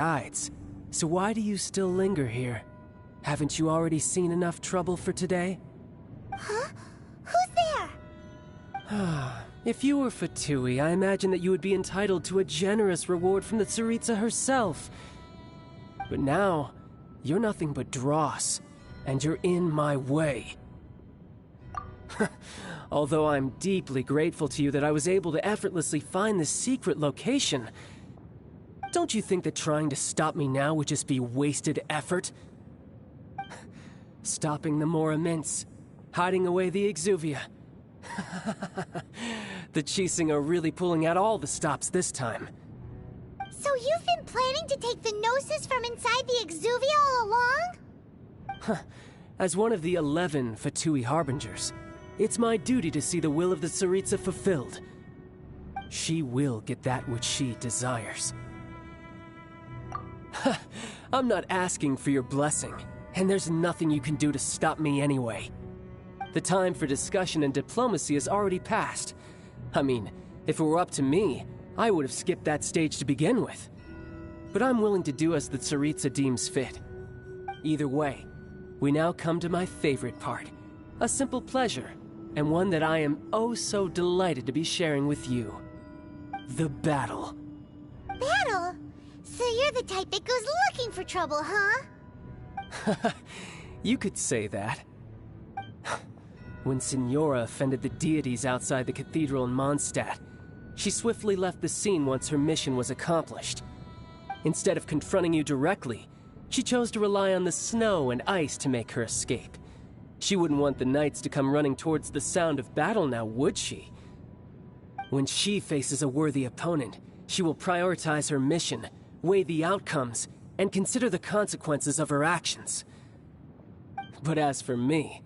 guides. So why do you still linger here? Haven't you already seen enough trouble for today? Huh? Who's there? If you were Fatui, I imagine that you would be entitled to a generous reward from the Tsaritsa herself. But now, you're nothing but dross, and you're in my way. Although I'm deeply grateful to you that I was able to effortlessly find this secret location, don't you think that trying to stop me now would just be wasted effort? Stopping the Mora Mints, hiding away the Exuvia. The Chising are really pulling out all the stops this time. So you've been planning to take the Gnosis from inside the Exuvia all along? As one of the 11 Fatui Harbingers, it's my duty to see the will of the Tsaritsa fulfilled. She will get that which she desires. I'm not asking for your blessing, and there's nothing you can do to stop me anyway. The time for discussion and diplomacy has already passed. I mean, if it were up to me, I would have skipped that stage to begin with. But I'm willing to do as the Tsaritsa deems fit. Either way, we now come to my favorite part. A simple pleasure, and one that I am oh so delighted to be sharing with you. The battle. Battle? So you're the type that goes looking for trouble, huh? You could say that. When Signora offended the deities outside the cathedral in Mondstadt, she swiftly left the scene once her mission was accomplished. Instead of confronting you directly, she chose to rely on the snow and ice to make her escape. She wouldn't want the knights to come running towards the sound of battle now, would she? When she faces a worthy opponent, she will prioritize her mission, weigh the outcomes, and consider the consequences of her actions. But as for me,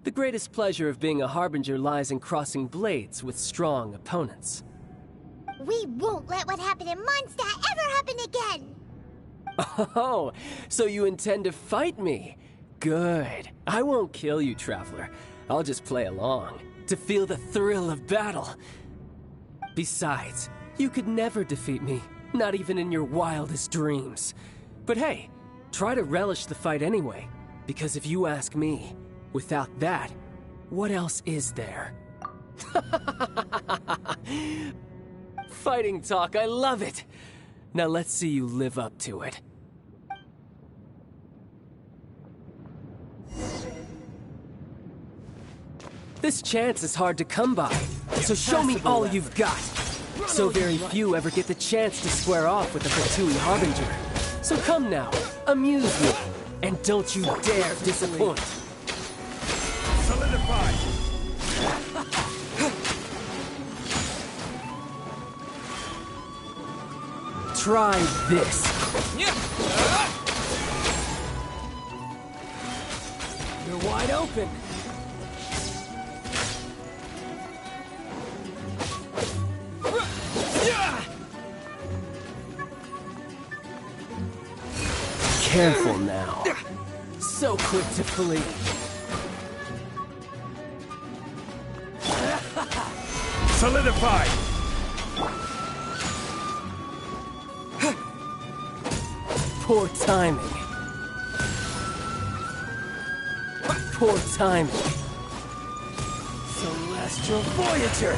the greatest pleasure of being a Harbinger lies in crossing blades with strong opponents. We won't let what happened in Mondstadt ever happen again! Oh, so you intend to fight me? Good. I won't kill you, Traveler. I'll just play along, to feel the thrill of battle. Besides, you could never defeat me, not even in your wildest dreams. But hey, try to relish the fight anyway, because if you ask me, without that, what else is there? Fighting talk, I love it! Now let's see you live up to it. This chance is hard to come by, so show me all you've got. So very few ever get the chance to square off with a Fatui Harbinger. So come now, amuse me, and don't you dare disappoint. Solidify! Try this. You're wide open. Careful now. So quick to flee. Solidify! Poor timing. Poor timing. Celestial Voyager!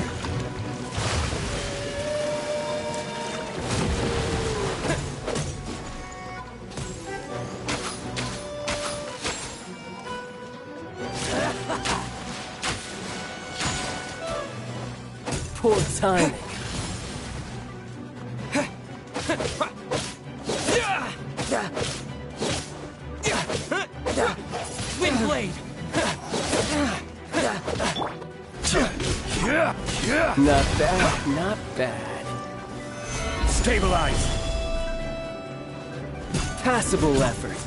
Poor timing. Wind blade. Not bad, not bad. Stabilize. Passable effort.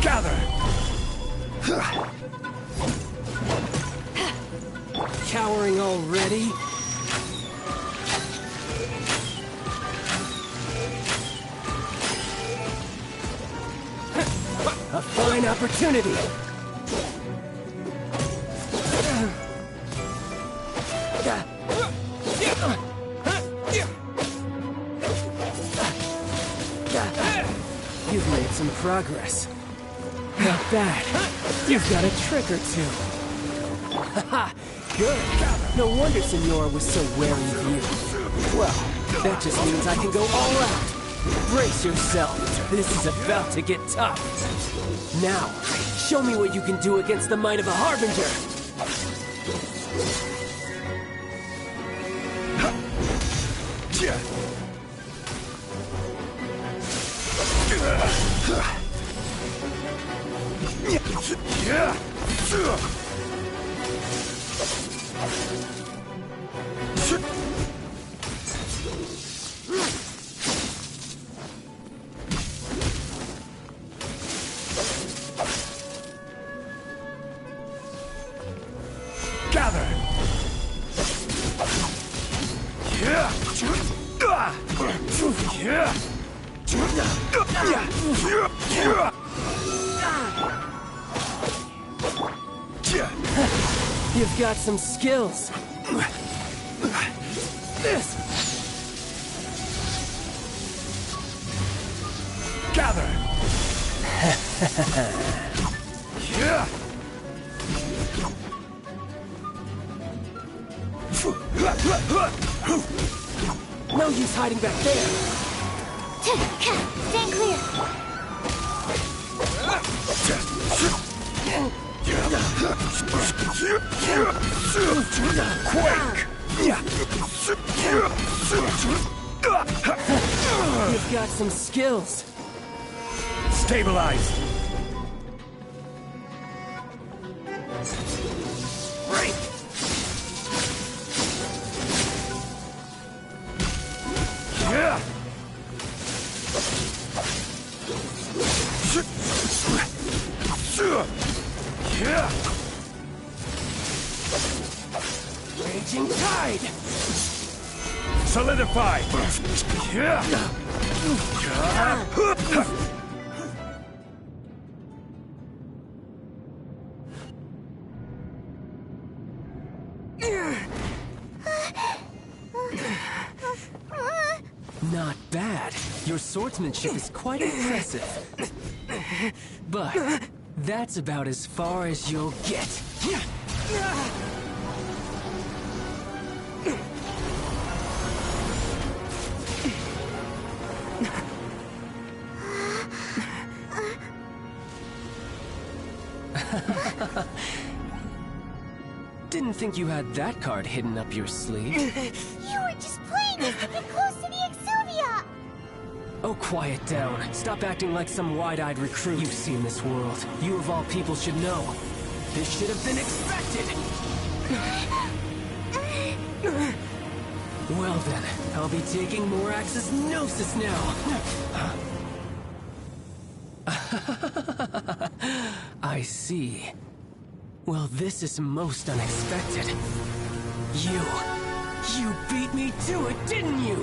Gather. Cowering already? A fine opportunity! You've made some progress. Not bad. You've got a trick or two. Haha, good. No wonder Senora was so wary of you. Well, that just means I can go all out. Brace yourself. This is about to get tough. Now, show me what you can do against the might of a Harbinger. Gather! You've got some skills. This! Gather! No use hiding back there. Stand clear. Quake! You've got some skills. Stabilize! Break! Yeah! Yeah! Raging tide. Solidify! Yeah! Not bad. Your swordsmanship is quite impressive. But that's about as far as you'll get. Didn't think you had that card hidden up your sleeve. You were just playing us to get close to the Exuvia! Oh, quiet down. Stop acting like some wide-eyed recruit. You've seen this world. You of all people should know. This should have been expected! Well then, I'll be taking Morax's Gnosis now! I see. Well, this is most unexpected. You beat me to it, didn't you?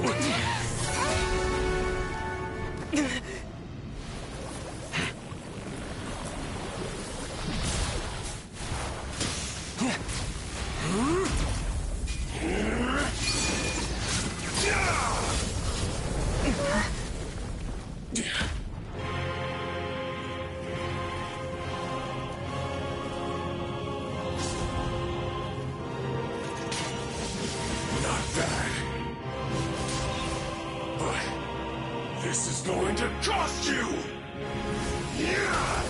This is going to cost you! Yeah!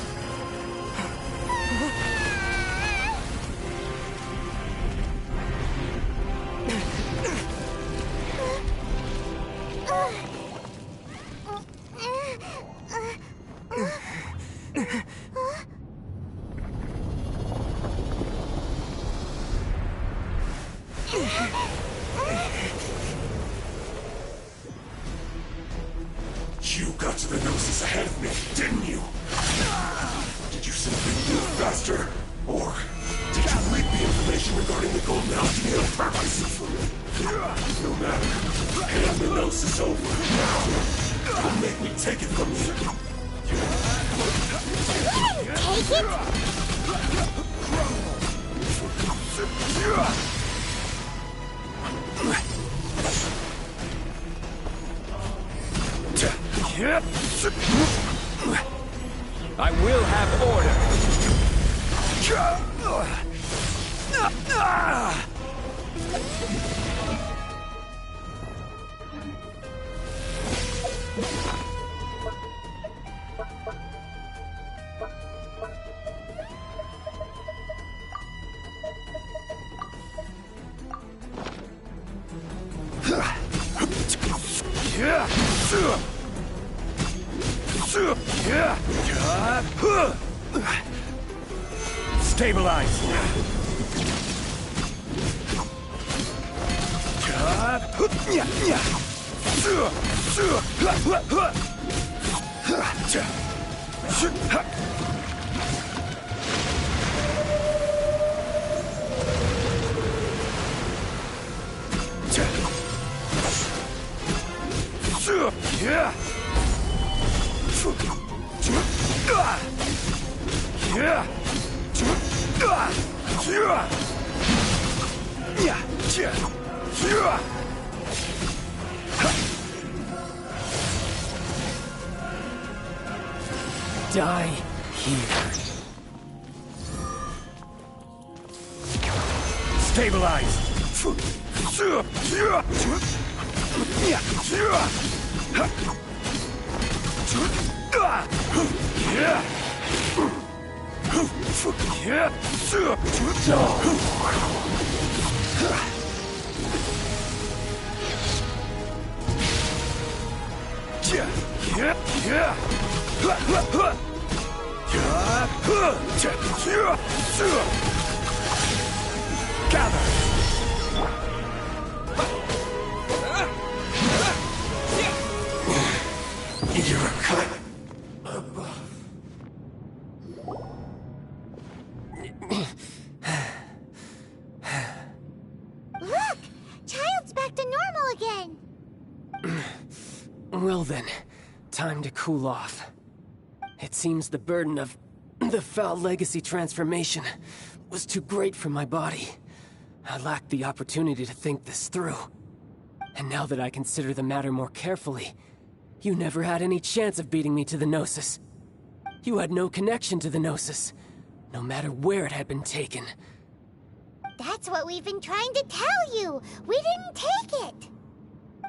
You got to the Gnosis ahead of me, didn't you? Did you simply move faster? Or did you leak the information regarding the Golden Alchemy on purpose? No matter. Hand the Gnosis over now. Don't make me take it from you. I will have order. Stabilize. Die here. Stabilize. You're a cut above. Look! Childe's back to normal again! Well then, time to cool off. It seems the burden of the foul legacy transformation was too great for my body. I lacked the opportunity to think this through. And now that I consider the matter more carefully, you never had any chance of beating me to the Gnosis. You had no connection to the Gnosis, no matter where it had been taken. That's what we've been trying to tell you! We didn't take it!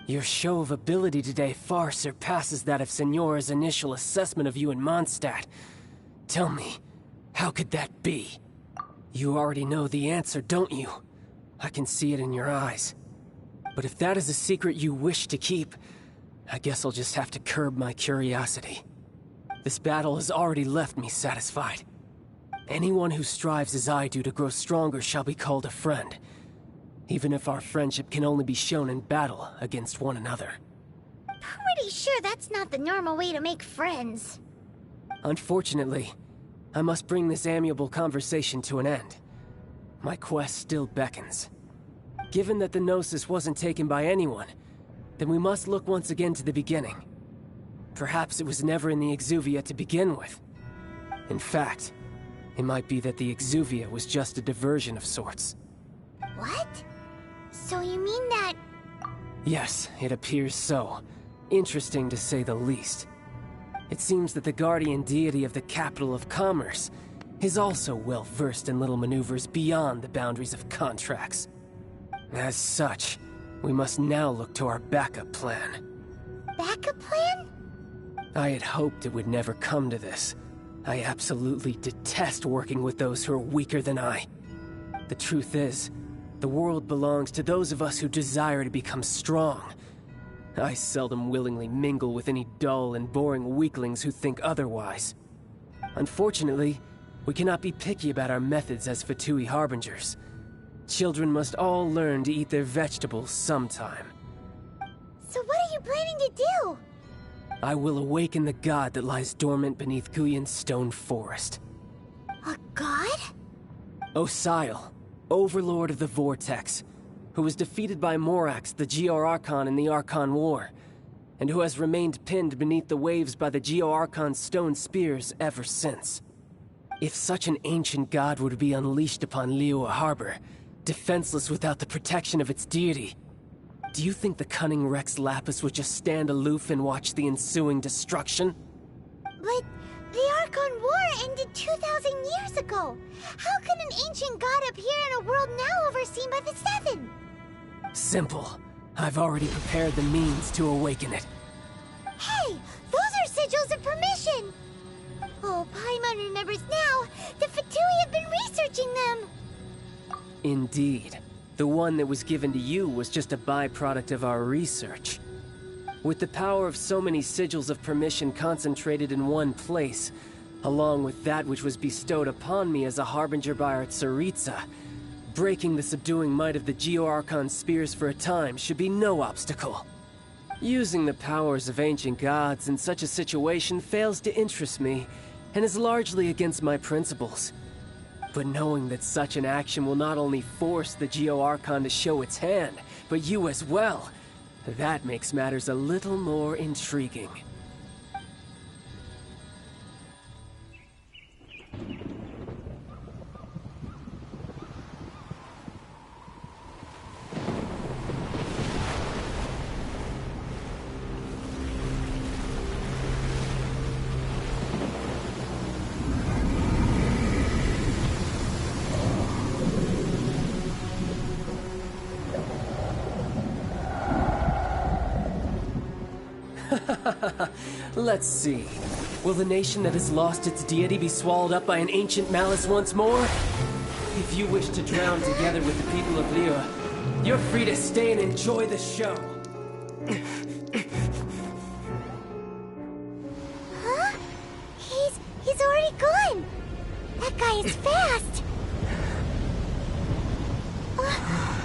Your show of ability today far surpasses that of Signora's initial assessment of you in Mondstadt. Tell me, how could that be? You already know the answer, don't you? I can see it in your eyes. But if that is a secret you wish to keep, I guess I'll just have to curb my curiosity. This battle has already left me satisfied. Anyone who strives as I do to grow stronger shall be called a friend, even if our friendship can only be shown in battle against one another. Pretty sure that's not the normal way to make friends. Unfortunately, I must bring this amiable conversation to an end. My quest still beckons. Given that the Gnosis wasn't taken by anyone, then we must look once again to the beginning. Perhaps it was never in the Exuvia to begin with. In fact, it might be that the Exuvia was just a diversion of sorts. What? So you mean that... Yes, it appears so. Interesting to say the least. It seems that the guardian deity of the capital of commerce is also well versed in little maneuvers beyond the boundaries of contracts. As such, we must now look to our backup plan. Backup plan? I had hoped it would never come to this. I absolutely detest working with those who are weaker than I. The truth is, the world belongs to those of us who desire to become strong. I seldom willingly mingle with any dull and boring weaklings who think otherwise. Unfortunately, we cannot be picky about our methods as Fatui Harbingers. Children must all learn to eat their vegetables sometime. So what are you planning to do? I will awaken the god that lies dormant beneath Guyon's stone forest. A god? Osile, Overlord of the Vortex, who was defeated by Morax, the Geo-Archon in the Archon War, and who has remained pinned beneath the waves by the Geo-Archon's stone spears ever since. If such an ancient god were to be unleashed upon Liyue Harbor, defenseless without the protection of its deity, do you think the cunning Rex Lapis would just stand aloof and watch the ensuing destruction? But the Archon War ended 2,000 years ago. How can an ancient god appear in a world now overseen by the Seven? Simple. I've already prepared the means to awaken it. Hey, those are sigils of permission! Oh, Paimon remembers now. The Fatui have been researching them! Indeed. The one that was given to you was just a byproduct of our research. With the power of so many sigils of permission concentrated in one place, along with that which was bestowed upon me as a harbinger by our Tsaritsa, breaking the subduing might of the Geo-Archon spears for a time should be no obstacle. Using the powers of ancient gods in such a situation fails to interest me, and is largely against my principles. But knowing that such an action will not only force the Geo-Archon to show its hand, but you as well, that makes matters a little more intriguing. Let's see. Will the nation that has lost its deity be swallowed up by an ancient malice once more? If you wish to drown together with the people of Liyue, you're free to stay and enjoy the show. Huh? He's already gone! That guy is fast!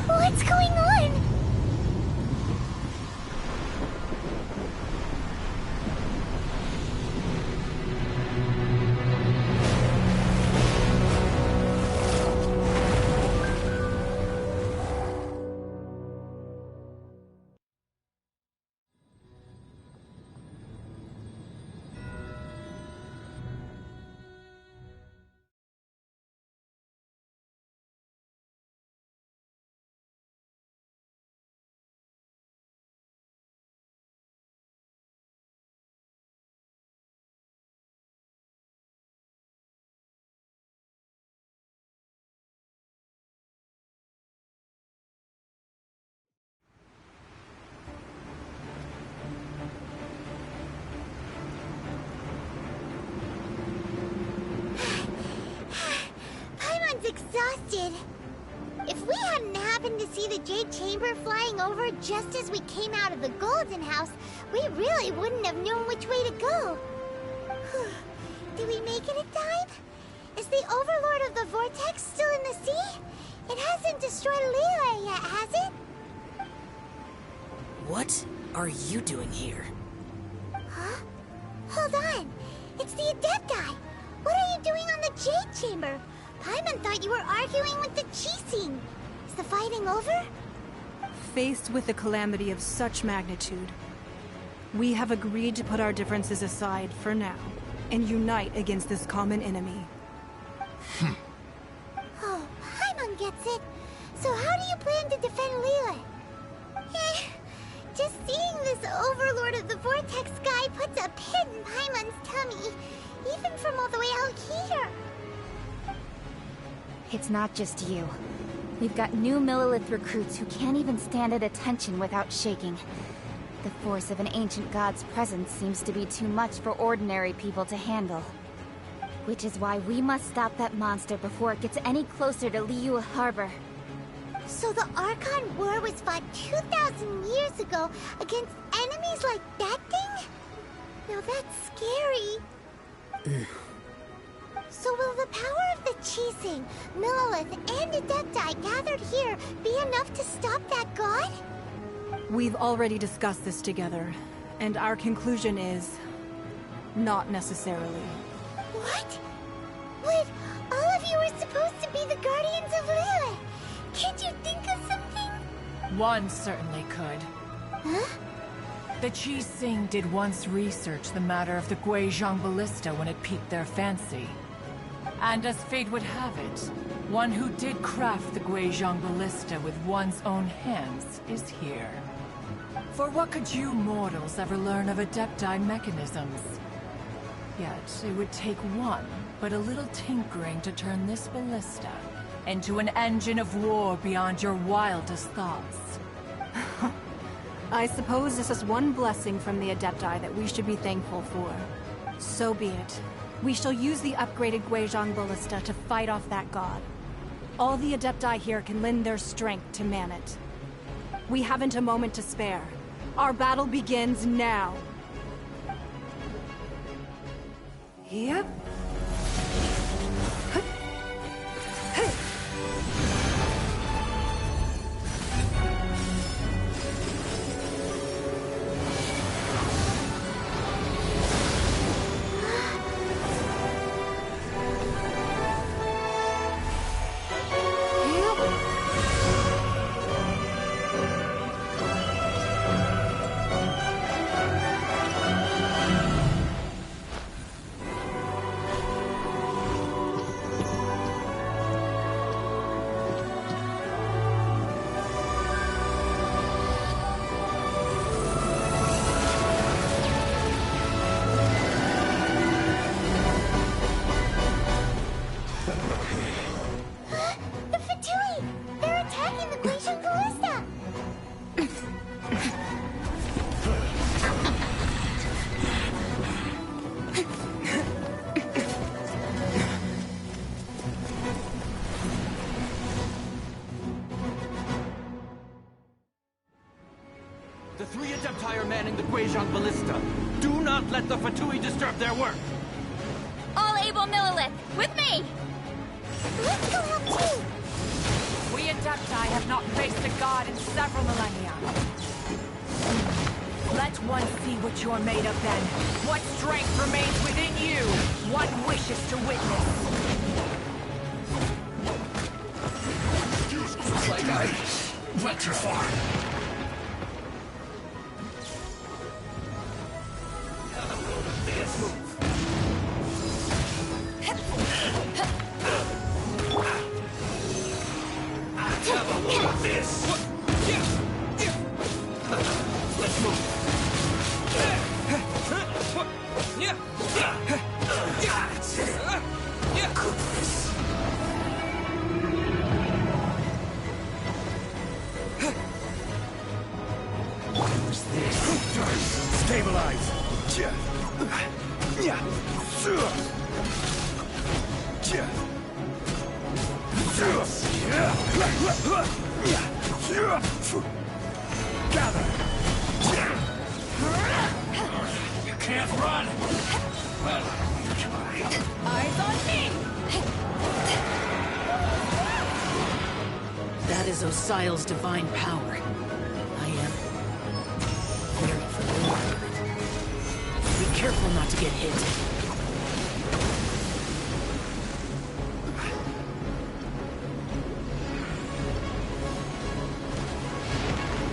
What's going on? Exhausted. If we hadn't happened to see the Jade Chamber flying over just as we came out of the Golden House, we really wouldn't have known which way to go. Did we make it in time? Is the Overlord of the Vortex still in the sea? It hasn't destroyed Liyue yet, has it? What are you doing here? Huh? Hold on. It's the Adepti. What are you doing on the Jade Chamber? Paimon thought you were arguing with the Qixing. Is the fighting over? Faced with the calamity of such magnitude, we have agreed to put our differences aside for now and unite against this common enemy. Oh, Paimon gets it. So how do you plan to defend Liyue? Just seeing this Overlord of the Vortex guy puts a pit in Paimon's tummy, even from all the way out here. It's not just you. We've got new Millelith recruits who can't even stand at attention without shaking. The force of an ancient god's presence seems to be too much for ordinary people to handle. Which is why we must stop that monster before it gets any closer to Liyue Harbor. So the Archon War was fought 2,000 years ago against enemies like that thing? Now that's scary. So will the power of the Qixing, Millelith, and Adepti gathered here be enough to stop that god? We've already discussed this together, and our conclusion is... not necessarily. What? But all of you were supposed to be the Guardians of Liyue. Can't you think of something? One certainly could. Huh? The Qixing did once research the matter of the Guizhong Ballista when it piqued their fancy. And as fate would have it, one who did craft the Guizhong Ballista with one's own hands is here. For what could you mortals ever learn of Adepti mechanisms? Yet, it would take one, but a little tinkering to turn this ballista into an engine of war beyond your wildest thoughts. I suppose this is one blessing from the Adepti that we should be thankful for. So be it. We shall use the upgraded Guizhong Ballista to fight off that god. All the Adepti here can lend their strength to man it. We haven't a moment to spare. Our battle begins now. Yep. The three Adepti are manning the Guizhong Ballista. Do not let the Fatui disturb their work! All able Millilith, with me! Let's go help too! We Adepti have not faced a god in several millennia. Let one see what you're made of then. What strength remains within you. One wishes to witness. Looks like I went too far. Stabilize! Gather! You can't run! Well, Eyes on me! That is Osial's divine power. I am very familiar with it. Be careful not to get hit.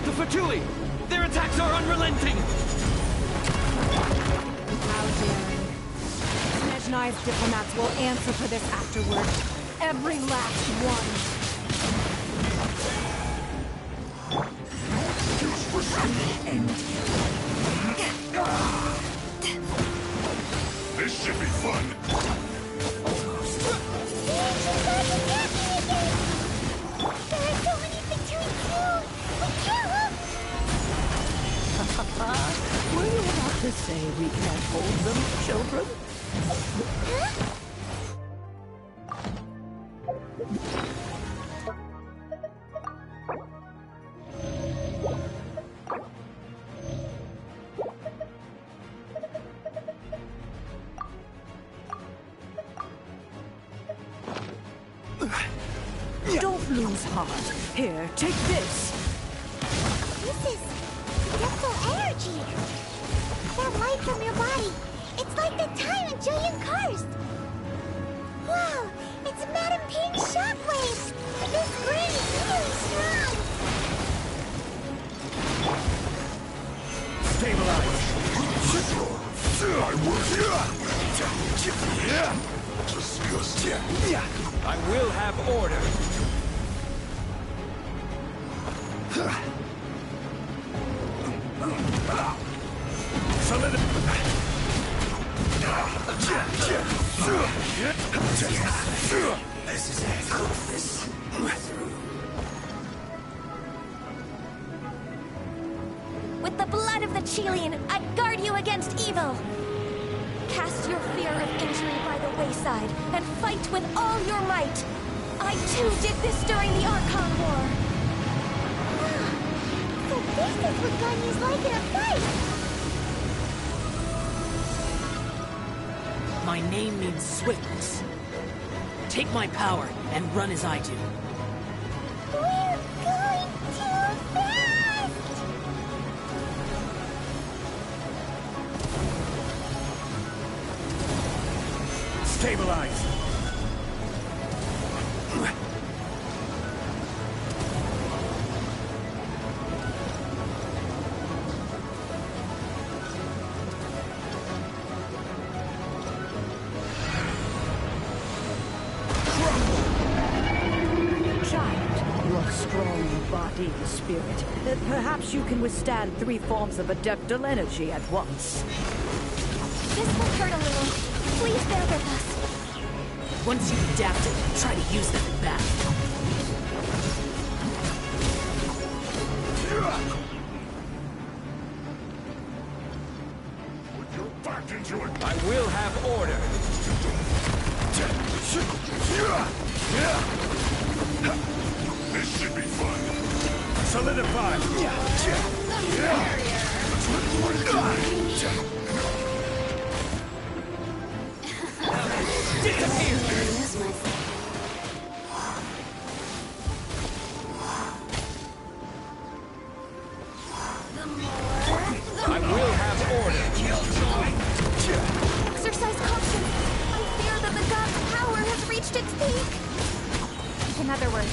The Fatui! Their attacks are unrelenting! How daring. Snezhnai's diplomats will answer for this afterward. Every last one. this should be fun. Were you about to say we can't hold them, children? Don't lose heart. Here, take this. This is Adeptal energy! That light from your body, it's like the time in Julian Karst! Wow, it's Madame Ping's shockwave! This brain is really strong! Stabilize! I work. Disgusting. I will have order. This is it. With the blood of the Chilean, I guard you against evil. Cast your fear of injury by the wayside and fight with all your might. I too did this during the Archon War. So this is what Ganyu's like in a fight! My name means swiftness. Take my power and run as I do. We're going too fast! Stabilize. Body and spirit. Perhaps you can withstand 3 forms of adeptal energy at once. This will hurt a little. Please bear with us. Once you've adapted, try to use them in battle. Put your back into it. I will have order. This should be fun. Solidify. I will have order. Exercise caution. I fear that the god's power has reached its peak. In other words,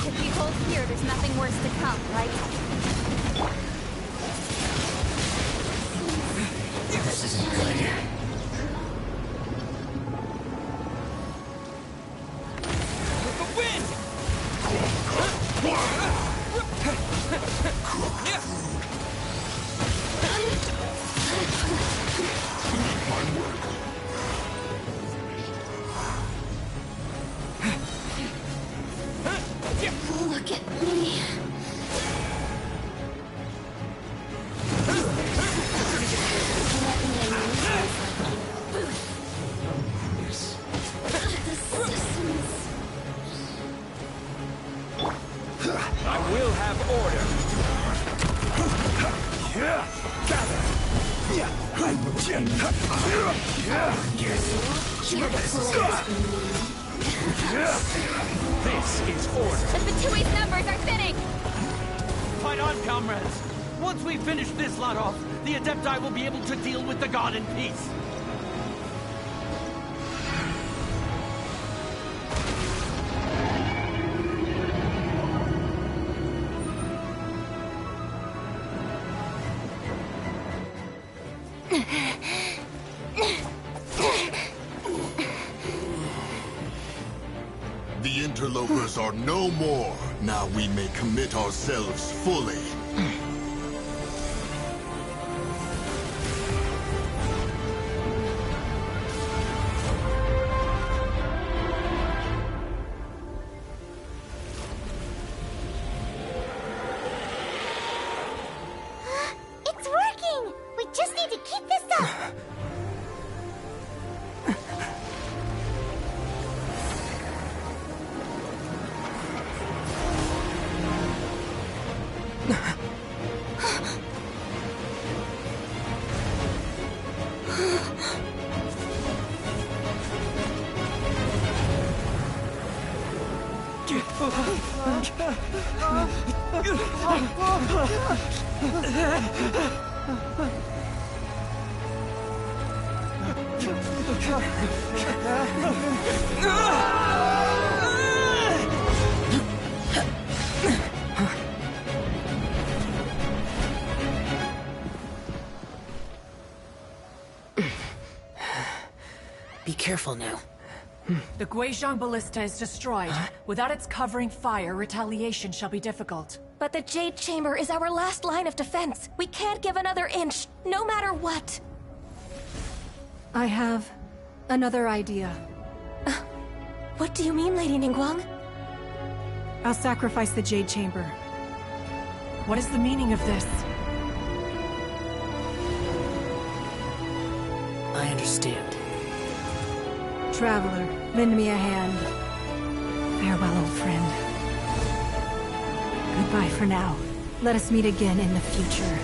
if we hold here, there's nothing worse to come, right? This isn't good. The wind! Look at me. I will have order. This is order. The Fatui's numbers are thinning. Fight on, comrades! Once we finish this lot off, the Adepti will be able to deal with the god in peace. The interlopers are no more. Now we may commit ourselves fully. It's working! We just need to keep this up! Be careful now. The Guizhong Ballista is destroyed. Without its covering fire, retaliation shall be difficult. But the Jade Chamber is our last line of defense. We can't give another inch, no matter what. I have another idea. What do you mean, Lady Ningguang? I'll sacrifice the Jade Chamber. What is the meaning of this? I understand. Traveler, lend me a hand. Farewell, old friend. Goodbye for now. Let us meet again in the future.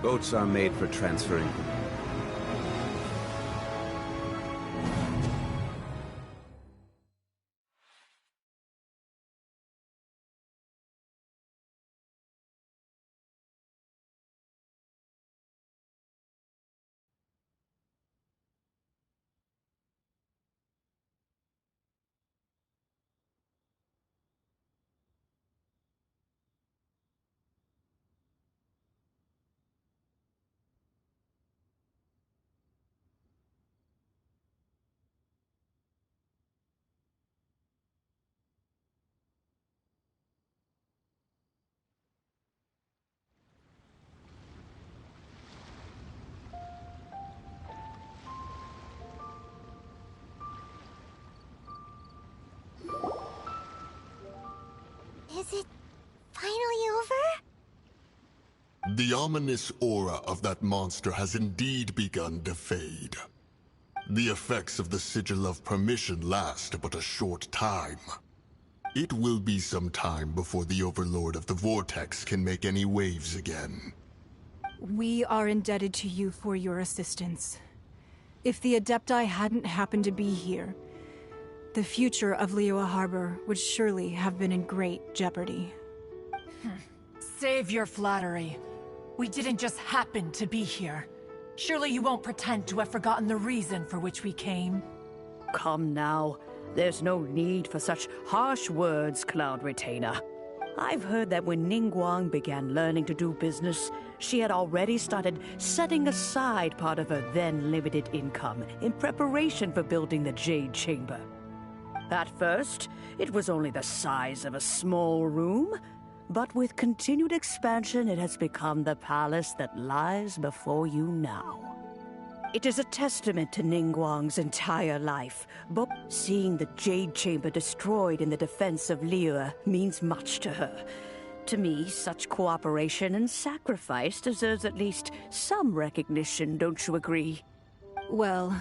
Boats are made for transferring. Is it finally over? The ominous aura of that monster has indeed begun to fade. The effects of the Sigil of Permission last but a short time. It will be some time before the Overlord of the Vortex can make any waves again. We are indebted to you for your assistance. If the Adepti hadn't happened to be here, the future of Liyue Harbor would surely have been in great jeopardy. Save your flattery. We didn't just happen to be here. Surely you won't pretend to have forgotten the reason for which we came. Come now. There's no need for such harsh words, Cloud Retainer. I've heard that when Ningguang began learning to do business, she had already started setting aside part of her then limited income in preparation for building the Jade Chamber. At first, it was only the size of a small room, but with continued expansion, it has become the palace that lies before you now. It is a testament to Ningguang's entire life, but seeing the Jade Chamber destroyed in the defense of Liyue means much to her. To me, such cooperation and sacrifice deserves at least some recognition, don't you agree? Well,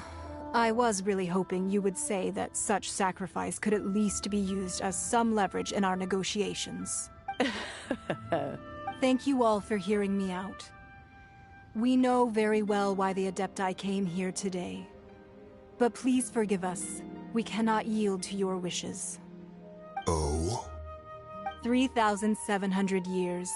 I was really hoping you would say that such sacrifice could at least be used as some leverage in our negotiations. Thank you all for hearing me out. We know very well why the Adepti came here today. But please forgive us. We cannot yield to your wishes. Oh? 3,700 years.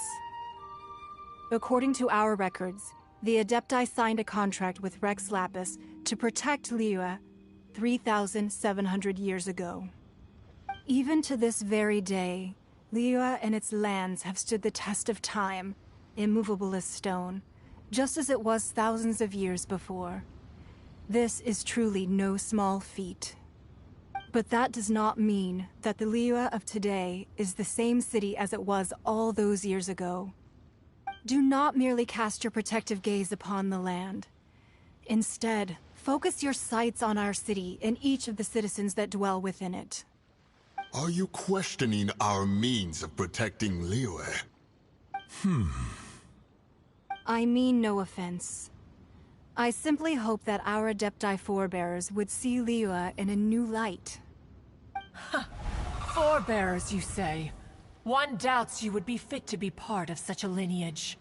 According to our records, the Adepti signed a contract with Rex Lapis to protect Liyue 3,700 years ago. Even to this very day, Liyue and its lands have stood the test of time, immovable as stone, just as it was thousands of years before. This is truly no small feat. But that does not mean that the Liyue of today is the same city as it was all those years ago. Do not merely cast your protective gaze upon the land. Instead, focus your sights on our city and each of the citizens that dwell within it. Are you questioning our means of protecting Liyue? I mean no offense. I simply hope that our Adepti forebears would see Liyue in a new light. Forebears, you say? One doubts you would be fit to be part of such a lineage.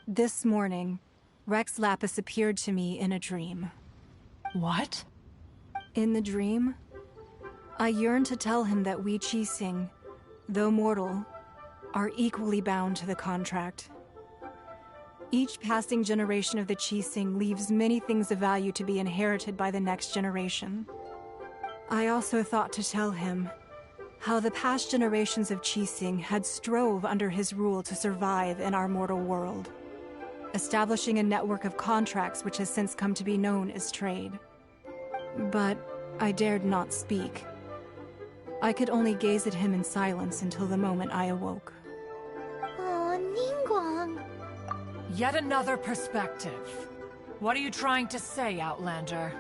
This morning, Rex Lapis appeared to me in a dream. What? In the dream, I yearned to tell him that we Qixing, though mortal, are equally bound to the contract. Each passing generation of the Qixing leaves many things of value to be inherited by the next generation. I also thought to tell him how the past generations of Qixing had strove under his rule to survive in our mortal world, establishing a network of contracts which has since come to be known as trade. But I dared not speak. I could only gaze at him in silence until the moment I awoke. Oh, Ningguang. Yet another perspective. What are you trying to say, Outlander?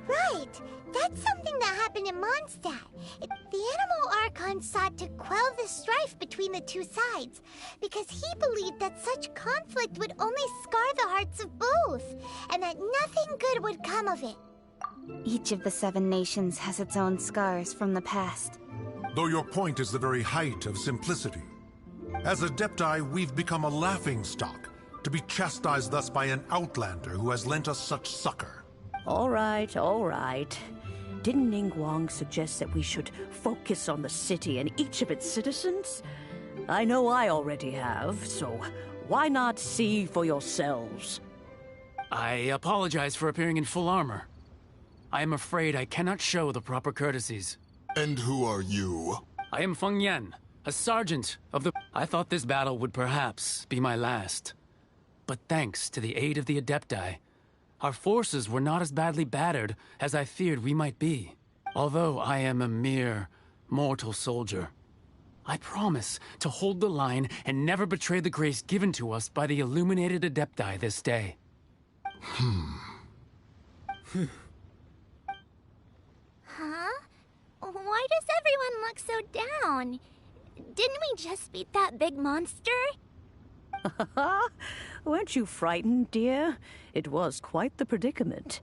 Right! That's something that happened in Mondstadt. The Animal Archon sought to quell the strife between the two sides, because he believed that such conflict would only scar the hearts of both, and that nothing good would come of it. Each of the 7 nations has its own scars from the past. Though your point is the very height of simplicity. As Adepti, we've become a laughingstock, to be chastised thus by an outlander who has lent us such succor. All right, all right. Didn't Ningguang suggest that we should focus on the city and each of its citizens? I know I already have, so why not see for yourselves? I apologize for appearing in full armor. I am afraid I cannot show the proper courtesies. And who are you? I am Feng Yan, a sergeant of the... I thought this battle would perhaps be my last. But thanks to the aid of the Adepti, our forces were not as badly battered as I feared we might be. Although I am a mere mortal soldier, I promise to hold the line and never betray the grace given to us by the illuminated Adepti this day. Huh? Why does everyone look so down? Didn't we just beat that big monster? Weren't you frightened, dear? It was quite the predicament.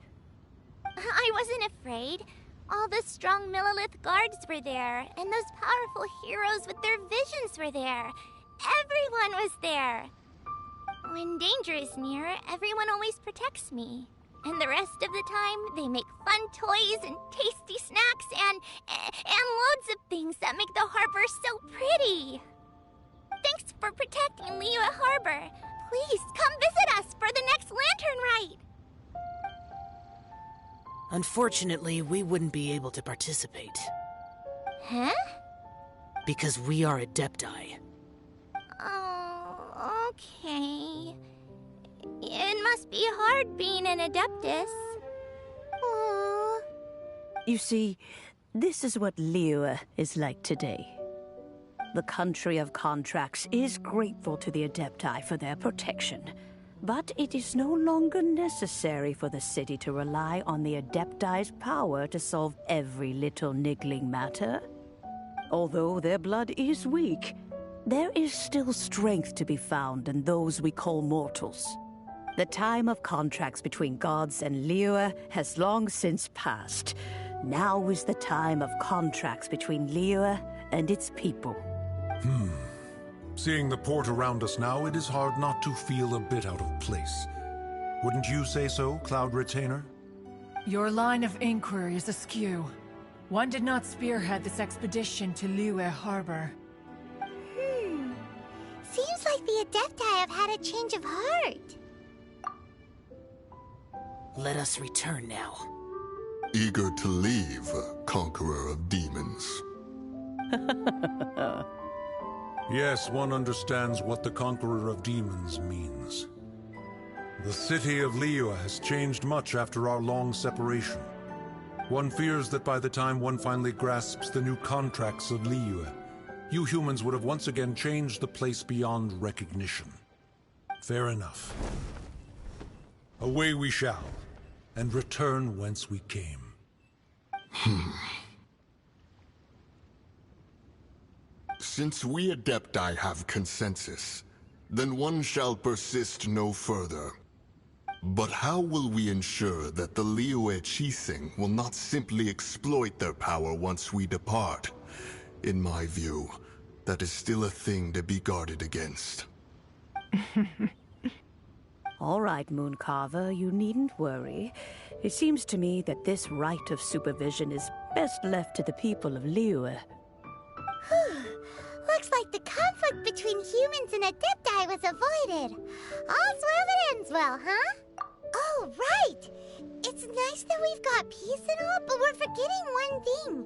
I wasn't afraid. All the strong Millelith guards were there, and those powerful heroes with their visions were there. Everyone was there. When danger is near, everyone always protects me. And the rest of the time, they make fun toys and tasty snacks and loads of things that make the harbor so pretty. Thanks for protecting Liyue Harbor. Please come visit us for the next lantern rite. Unfortunately, we wouldn't be able to participate. Huh? Because we are Adepti. Oh, okay. It must be hard being an Adeptus. Aww. You see, this is what Liyue is like today. The country of contracts is grateful to the Adepti for their protection, but it is no longer necessary for the city to rely on the Adepti's power to solve every little niggling matter. Although their blood is weak, there is still strength to be found in those we call mortals. The time of contracts between gods and Liyue has long since passed. Now is the time of contracts between Liyue and its people. Seeing the port around us now, it is hard not to feel a bit out of place. Wouldn't you say so, Cloud Retainer? Your line of inquiry is askew. One did not spearhead this expedition to Liyue Harbor. Seems like the Adepti have had a change of heart. Let us return now. Eager to leave, Conqueror of Demons. Yes, one understands what the Conqueror of Demons means. The city of Liyue has changed much after our long separation. One fears that by the time one finally grasps the new contracts of Liyue, you humans would have once again changed the place beyond recognition. Fair enough. Away we shall, and return whence we came. Since we Adepti have consensus, then one shall persist no further. But how will we ensure that the Liyue Qixing will not simply exploit their power once we depart? In my view, that is still a thing to be guarded against. All right, Mooncarver, you needn't worry. It seems to me that this right of supervision is best left to the people of Liyue. Looks like the conflict between humans and Adepti was avoided. All's well that ends well, huh? Oh, right! It's nice that we've got peace and all, but we're forgetting one thing.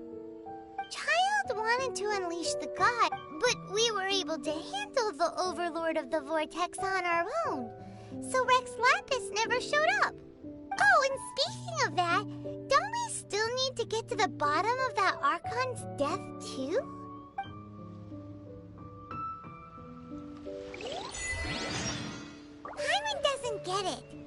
Childe wanted to unleash the god, but we were able to handle the Overlord of the Vortex on our own. So Rex Lapis never showed up. Oh, and speaking of that, don't we still need to get to the bottom of that Archon's death, too? Paimon doesn't get it.